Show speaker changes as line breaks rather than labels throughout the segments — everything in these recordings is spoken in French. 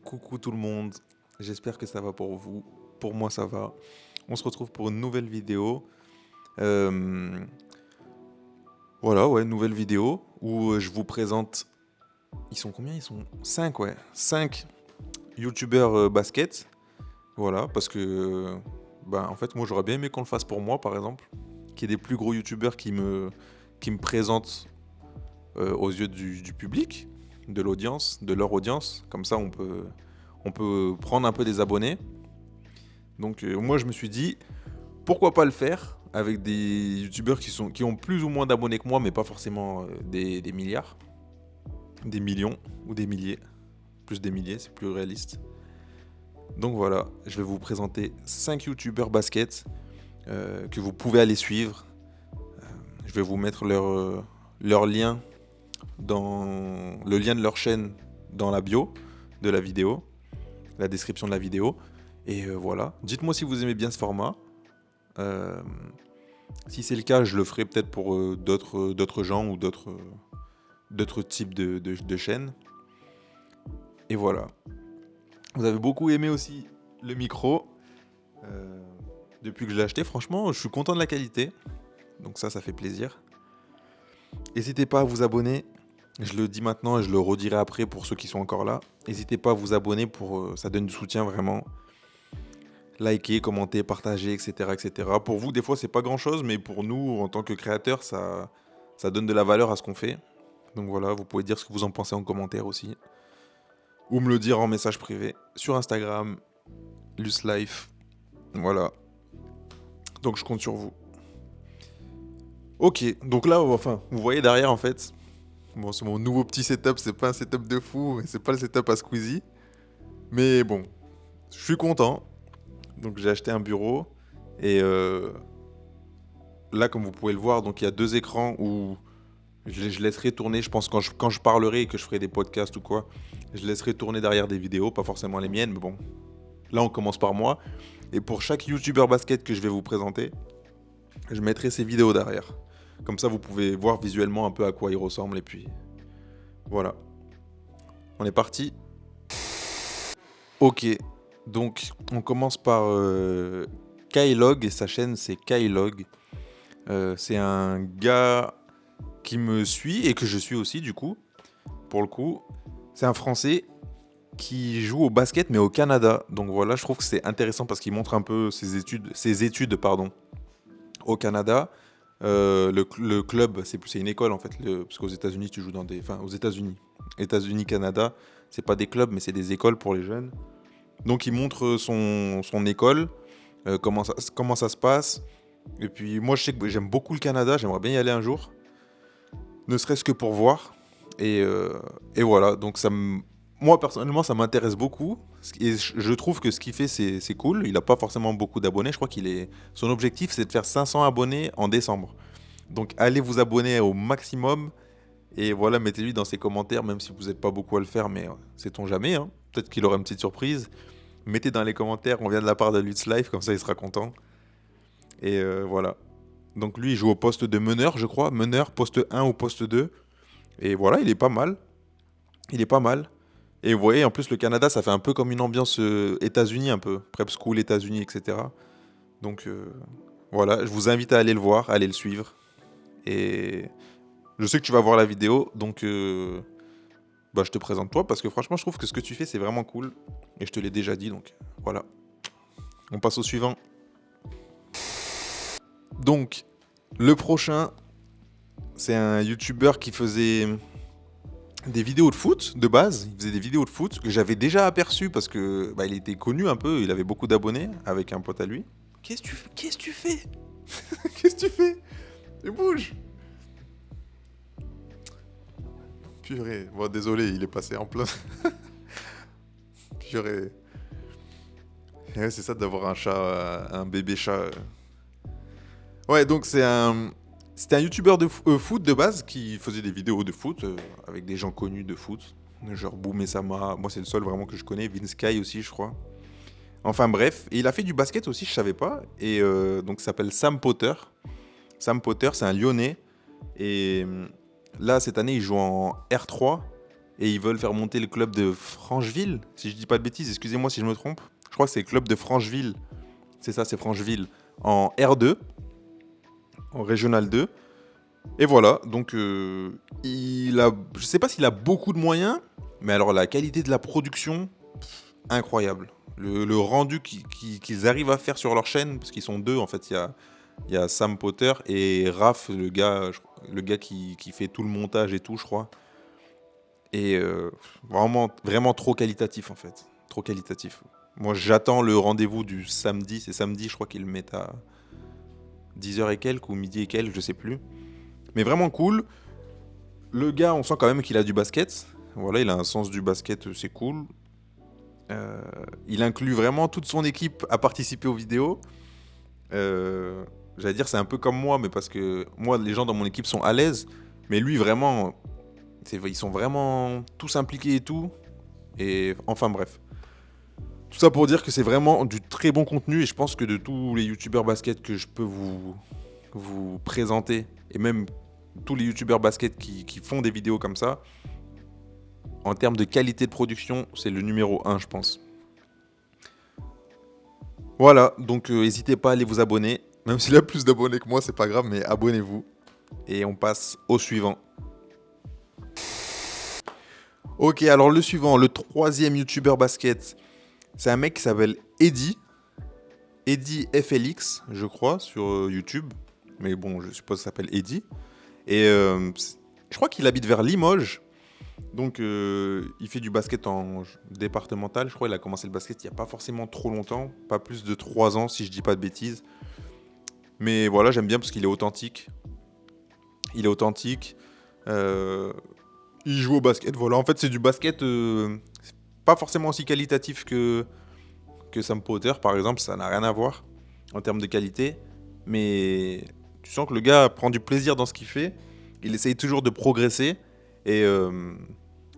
Coucou tout le monde, j'espère que ça va pour vous. Pour moi, ça va. On se retrouve pour une nouvelle vidéo. Euh, voilà, ouais, nouvelle vidéo où je vous présente. Ils sont combien? Ils sont 5, ouais. 5 youtubeurs basket. Voilà, parce que. En fait, moi, j'aurais bien aimé qu'on le fasse pour moi, par exemple. Qu'il y ait des plus gros youtubeurs qui me présentent aux yeux du public, de l'audience, de leur audience. Comme ça, on peut prendre un peu des abonnés. Donc moi je me suis dit, pourquoi pas le faire avec des youtubeurs qui ont plus ou moins d'abonnés que moi, mais pas forcément des milliards, des millions ou des milliers. Plus des milliers, c'est plus réaliste. Donc voilà, je vais vous présenter 5 youtubeurs basket que vous pouvez aller suivre. Je vais vous mettre leur lien le lien de leur chaîne dans la bio de la vidéo, la description de la vidéo. Et voilà, dites-moi si vous aimez bien ce format. Euh, Si c'est le cas, je le ferai peut-être pour d'autres gens ou d'autres types de chaînes. Et voilà. Vous avez beaucoup aimé aussi le micro. euh, Depuis que je l'ai acheté, franchement, je suis content de la qualité. Donc ça fait plaisir. N'hésitez pas à vous abonner. Je le dis maintenant et je le redirai après pour ceux qui sont encore là. N'hésitez pas à vous abonner ça donne du soutien vraiment. Liker, commenter, partager, etc., etc. Pour vous, des fois, c'est pas grand-chose, mais pour nous, en tant que créateurs, ça donne de la valeur à ce qu'on fait. Donc voilà, vous pouvez dire ce que vous en pensez en commentaire aussi. Ou me le dire en message privé sur Instagram, LusLife. Voilà. Donc je compte sur vous. Ok, donc là, enfin, vous voyez derrière en fait. Bon, c'est mon nouveau petit setup, c'est pas un setup de fou, c'est pas le setup à Squeezie. Mais bon, je suis content. Donc j'ai acheté un bureau. Et là, comme vous pouvez le voir, donc il y a 2 écrans où je laisserai tourner, je pense, quand je parlerai et que je ferai des podcasts ou quoi, je laisserai tourner derrière des vidéos, pas forcément les miennes, mais bon. Là, on commence par moi. Et pour chaque YouTuber basket que je vais vous présenter, je mettrai ces vidéos derrière. Comme ça, vous pouvez voir visuellement un peu à quoi il ressemble. Et puis, voilà. On est parti. Ok. Donc, on commence par Kylog. Et sa chaîne, c'est Kylog. C'est un gars qui me suit et que je suis aussi, du coup. Pour le coup, c'est un Français qui joue au basket, mais au Canada. Donc voilà, je trouve que c'est intéressant parce qu'il montre un peu ses études pardon, au Canada. Le club, c'est une école en fait, parce qu'aux États-Unis, tu joues enfin, aux États-Unis, Canada, c'est pas des clubs, mais c'est des écoles pour les jeunes. Donc il montre son école, comment ça se passe. Et puis moi, je sais que j'aime beaucoup le Canada, j'aimerais bien y aller un jour, ne serait-ce que pour voir. Et voilà, donc moi personnellement, ça m'intéresse beaucoup. Et je trouve que ce qu'il fait, c'est cool. Il n'a pas forcément beaucoup d'abonnés. Je crois son objectif, c'est de faire 500 abonnés en décembre. Donc allez vous abonner au maximum. Et voilà, mettez-lui dans ses commentaires, même si vous n'êtes pas beaucoup à le faire, mais sait-on jamais, hein. Peut-être qu'il aura une petite surprise. Mettez dans les commentaires, on vient de la part de Lutz Life, comme ça il sera content. Et voilà. Donc lui, il joue au poste de meneur, je crois. Meneur, poste 1 ou poste 2. Et voilà, il est pas mal. Il est pas mal. Et vous voyez, en plus, le Canada, ça fait un peu comme une ambiance États-Unis, un peu. Prep School, États-Unis, etc. Donc voilà, je vous invite à aller le voir, à aller le suivre. Et je sais que tu vas voir la vidéo, donc je te présente toi, parce que franchement, je trouve que ce que tu fais, c'est vraiment cool. Et je te l'ai déjà dit, donc voilà. On passe au suivant. Donc, le prochain, c'est un YouTuber qui faisait des vidéos de foot de base. Il faisait des vidéos de foot que j'avais déjà aperçu parce que il était connu un peu. Il avait beaucoup d'abonnés avec un pote à lui. Qu'est-ce que tu fais? Qu'est-ce que tu fais? Qu'est-ce que tu fais? Et bouge! Purée. Bon, désolé, il est passé en plein. Purée. Et ouais, c'est ça d'avoir un chat, un bébé chat. Ouais, donc c'était un youtubeur de foot de base qui faisait des vidéos de foot avec des gens connus de foot. Genre Boom et Sama. Moi, c'est le seul vraiment que je connais. Vince Sky aussi, je crois. Enfin bref, et il a fait du basket aussi, je savais pas. Et donc, il s'appelle Sam Potter. Sam Potter, c'est un Lyonnais. Et là, cette année, il joue en R3. et ils veulent faire monter le club de Francheville, si je dis pas de bêtises, excusez-moi si je me trompe. Je crois que c'est le club de Francheville, c'est ça, c'est Francheville, en R2, en Régional 2. Et voilà, donc je sais pas s'il a beaucoup de moyens, mais alors la qualité de la production, incroyable. Le rendu qu'ils arrivent à faire sur leur chaîne, parce qu'ils sont deux en fait, il y a Sam Potter et Raph, le gars qui fait tout le montage et tout, je crois. Et vraiment, vraiment trop qualitatif en fait, trop qualitatif. Moi j'attends le rendez-vous du samedi, c'est samedi, je crois qu'ils le mettent à 10h et quelques ou midi et quelques, je sais plus. Mais vraiment cool. Le gars, on sent quand même qu'il a du basket. Voilà, il a un sens du basket, c'est cool. Il inclut vraiment toute son équipe à participer aux vidéos. J'allais dire, c'est un peu comme moi, mais parce que moi, les gens dans mon équipe sont à l'aise. Mais lui, vraiment, ils sont vraiment tous impliqués et tout. Et enfin, bref. Tout ça pour dire que c'est vraiment du très bon contenu. Et je pense que de tous les youtubeurs basket que je peux vous présenter, et même tous les youtubeurs basket qui font des vidéos comme ça, en termes de qualité de production, c'est le numéro 1, je pense. Voilà, donc n'hésitez pas à aller vous abonner. Même s'il a plus d'abonnés que moi, c'est pas grave, mais abonnez-vous. Et on passe au suivant. Ok, alors le suivant, le troisième youtubeur basket, c'est un mec qui s'appelle Eddy. Eddy FLX, je crois, sur YouTube. Mais bon, je suppose que ça s'appelle Eddy. Et je crois qu'il habite vers Limoges. Donc il fait du basket en départemental. Je crois qu'il a commencé le basket il n'y a pas forcément trop longtemps. Pas plus de 3 ans si je dis pas de bêtises. Mais voilà, j'aime bien parce qu'il est authentique. Il est authentique. Il joue au basket. Voilà, en fait c'est du basket pas forcément aussi qualitatif que Sam Potter par exemple. Ça n'a rien à voir en termes de qualité. Mais tu sens que le gars prend du plaisir dans ce qu'il fait. Il essaye toujours de progresser. Et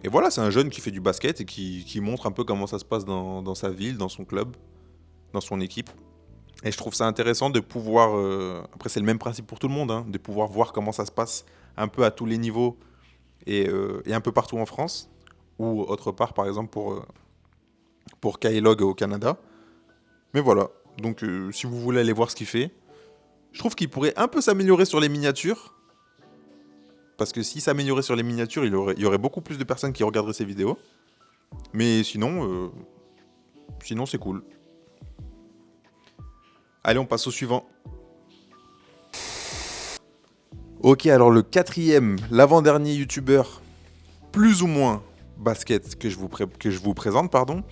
voilà, c'est un jeune qui fait du basket et qui montre un peu comment ça se passe dans sa ville, dans son club, dans son équipe. Et je trouve ça intéressant de pouvoir... après, c'est le même principe pour tout le monde, hein, de pouvoir voir comment ça se passe un peu à tous les niveaux et un peu partout en France. Ou autre part, par exemple, pour Kylog au Canada. Mais voilà, donc si vous voulez aller voir ce qu'il fait, je trouve qu'il pourrait un peu s'améliorer sur les miniatures. Parce que s'il s'améliorait sur les miniatures, il y aurait beaucoup plus de personnes qui regarderaient ses vidéos. Mais sinon c'est cool. Allez, on passe au suivant. Ok, alors le quatrième, l'avant-dernier youtubeur, plus ou moins basket que je vous présente, pardon.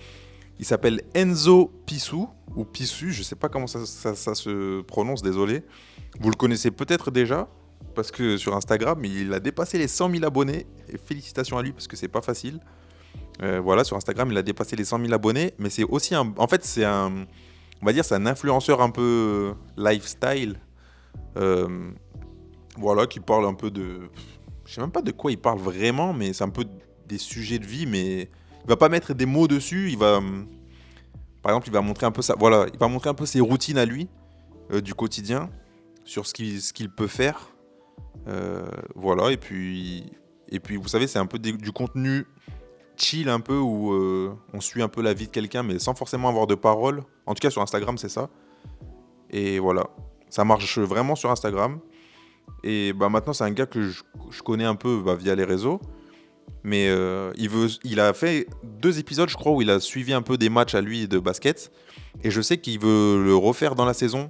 Il s'appelle Enzo Pissou, ou Pissu, je sais pas comment ça se prononce, désolé. Vous le connaissez peut-être déjà, parce que sur Instagram, il a dépassé les 100 000 abonnés. Et félicitations à lui, parce que c'est pas facile. Voilà, sur Instagram, il a dépassé les 100 000 abonnés. Mais c'est aussi un... En fait, on va dire, c'est un influenceur un peu lifestyle. Voilà, qui parle un peu de... Je sais même pas de quoi il parle vraiment, mais c'est un peu des sujets de vie, mais... Il va pas mettre des mots dessus, par exemple, il va montrer un peu voilà, il va montrer un peu ses routines à lui, du quotidien, sur ce qu'il peut faire. Voilà, et puis vous savez, c'est un peu du contenu chill un peu, où on suit un peu la vie de quelqu'un, mais sans forcément avoir de paroles. En tout cas, sur Instagram, c'est ça. Et voilà, ça marche vraiment sur Instagram. Et bah, maintenant, c'est un gars que je connais un peu via les réseaux. Mais il a fait 2 épisodes, je crois, où il a suivi un peu des matchs à lui de basket. Et je sais qu'il veut le refaire dans la saison,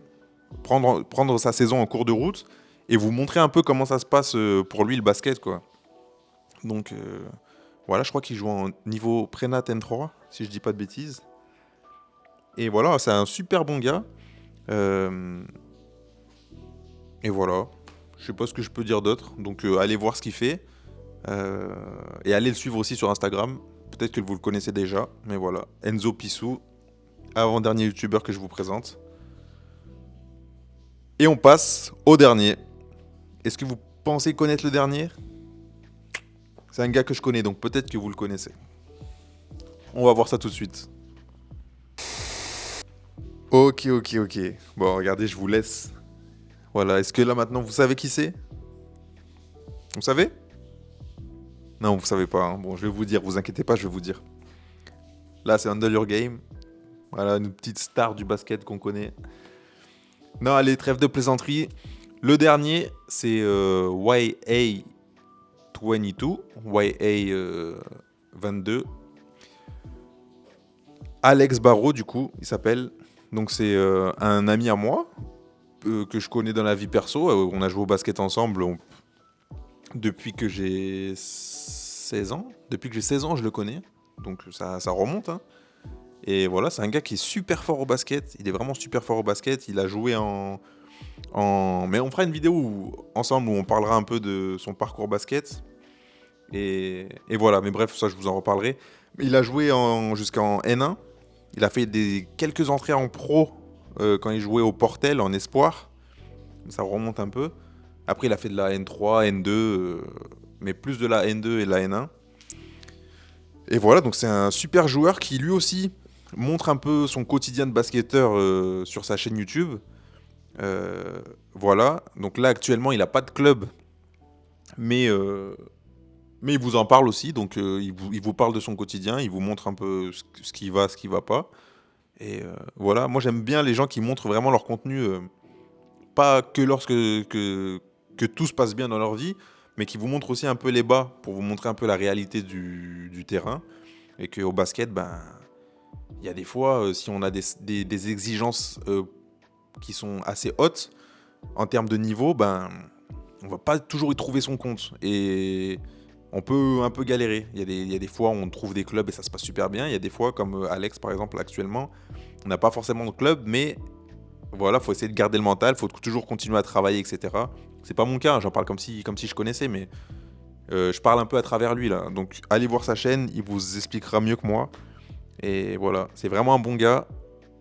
prendre sa saison en cours de route et vous montrer un peu comment ça se passe pour lui le basket, quoi. Donc voilà, je crois qu'il joue en niveau Prénat N3, si je dis pas de bêtises. Et voilà, c'est un super bon gars. Et voilà, je sais pas ce que je peux dire d'autre. Donc allez voir ce qu'il fait. Et allez le suivre aussi sur Instagram. Peut-être que vous le connaissez déjà, mais voilà. Enzo Pissou, avant-dernier youtubeur que je vous présente. Et on passe au dernier. Est-ce que vous pensez connaître le dernier ? C'est un gars que je connais, donc peut-être que vous le connaissez. On va voir ça tout de suite. Ok. Bon, regardez, je vous laisse. Voilà, est-ce que là maintenant vous savez qui c'est ? Vous savez ? Non, vous savez pas, hein. Bon, je vais vous dire, vous inquiétez pas, je vais vous dire. Là, c'est Handle Your Game. Voilà, une petite star du basket qu'on connaît. Non, allez, trêve de plaisanterie. Le dernier, c'est YA22. YA22. Alex Barreau, du coup, il s'appelle. Donc, c'est un ami à moi que je connais dans la vie perso. On a joué au basket ensemble depuis que j'ai 16 ans. Depuis que j'ai 16 ans, je le connais. Donc, ça remonte, hein. Et voilà, c'est un gars qui est super fort au basket. Il est vraiment super fort au basket. Il a joué Mais on fera une vidéo ensemble où on parlera un peu de son parcours basket. Et voilà, mais bref, ça je vous en reparlerai. Il a joué jusqu'en N1. Il a fait quelques entrées en pro quand il jouait au Portel en espoir. Ça remonte un peu. Après, il a fait de la N3, N2, mais plus de la N2 et de la N1. Et voilà, donc c'est un super joueur qui lui aussi montre un peu son quotidien de basketteur sur sa chaîne YouTube. Voilà, donc là actuellement il n'a pas de club, mais il vous en parle aussi, donc il vous parle de son quotidien, il vous montre un peu ce qui va, ce qui va pas. Et voilà, moi j'aime bien les gens qui montrent vraiment leur contenu, pas que lorsque que tout se passe bien dans leur vie, mais qui vous montrent aussi un peu les bas, pour vous montrer un peu la réalité du terrain. Et qu'au basket, ben, il y a des fois, si on a des exigences qui sont assez hautes, en termes de niveau, ben, on va pas toujours y trouver son compte. Et on peut un peu galérer. Il y a des fois où on trouve des clubs et ça se passe super bien. Il y a des fois, comme Alex par exemple actuellement, on n'a pas forcément de club, mais voilà, faut essayer de garder le mental, faut toujours continuer à travailler, etc. C'est pas mon cas, hein, j'en parle comme si je connaissais, mais je parle un peu à travers lui là. Donc allez voir sa chaîne, il vous expliquera mieux que moi. Et voilà, c'est vraiment un bon gars.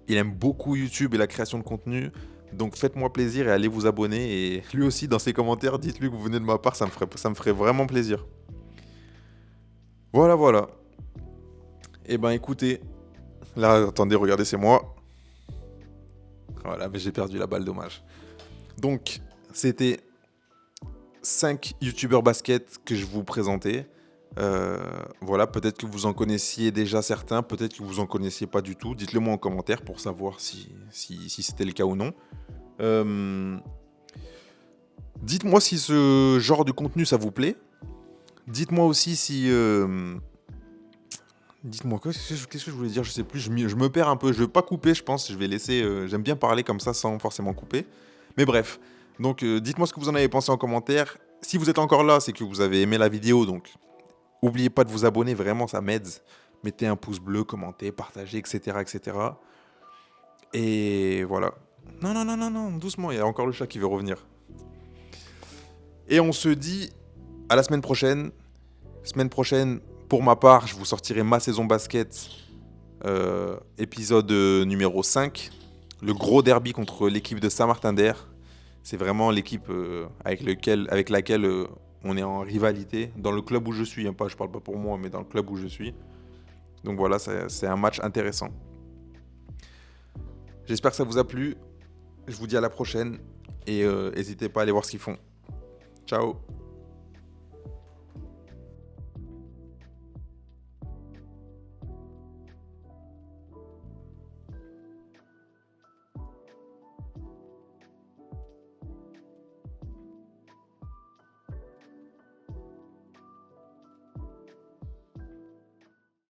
Il aime beaucoup YouTube et la création de contenu. Donc faites-moi plaisir et allez vous abonner. Et lui aussi, dans ses commentaires, dites-lui que vous venez de ma part, ça me ferait vraiment plaisir. Voilà, voilà. Et ben écoutez, là, attendez, regardez, c'est moi. Voilà, mais j'ai perdu la balle, dommage. Donc, c'était 5 youtubeurs basket que je vous présentais. Voilà, peut-être que vous en connaissiez déjà certains, peut-être que vous en connaissiez pas du tout. Dites-le moi en commentaire pour savoir si c'était le cas ou non. Dites-moi si ce genre de contenu ça vous plaît. Dites-moi aussi si... Dites-moi, qu'est-ce que je voulais dire? Je sais plus, je me perds un peu. Je vais pas couper, je pense. Je vais laisser... J'aime bien parler comme ça sans forcément couper. Mais bref, donc dites-moi ce que vous en avez pensé en commentaire. Si vous êtes encore là, c'est que vous avez aimé la vidéo, donc n'oubliez pas de vous abonner, vraiment ça m'aide. Mettez un pouce bleu, commentez, partagez, etc. etc. Et voilà. Non, non, non, non, non, doucement, il y a encore le chat qui veut revenir. Et on se dit à la semaine prochaine. Semaine prochaine, pour ma part, je vous sortirai ma saison basket, épisode numéro 5. Le gros derby contre l'équipe de Saint-Martin-d'Air. C'est vraiment l'équipe avec laquelle on est en rivalité. Dans le club où je suis, hein, je parle pas pour moi, mais dans le club où je suis. Donc voilà, c'est un match intéressant. J'espère que ça vous a plu. Je vous dis à la prochaine. Et n'hésitez pas à aller voir ce qu'ils font. Ciao.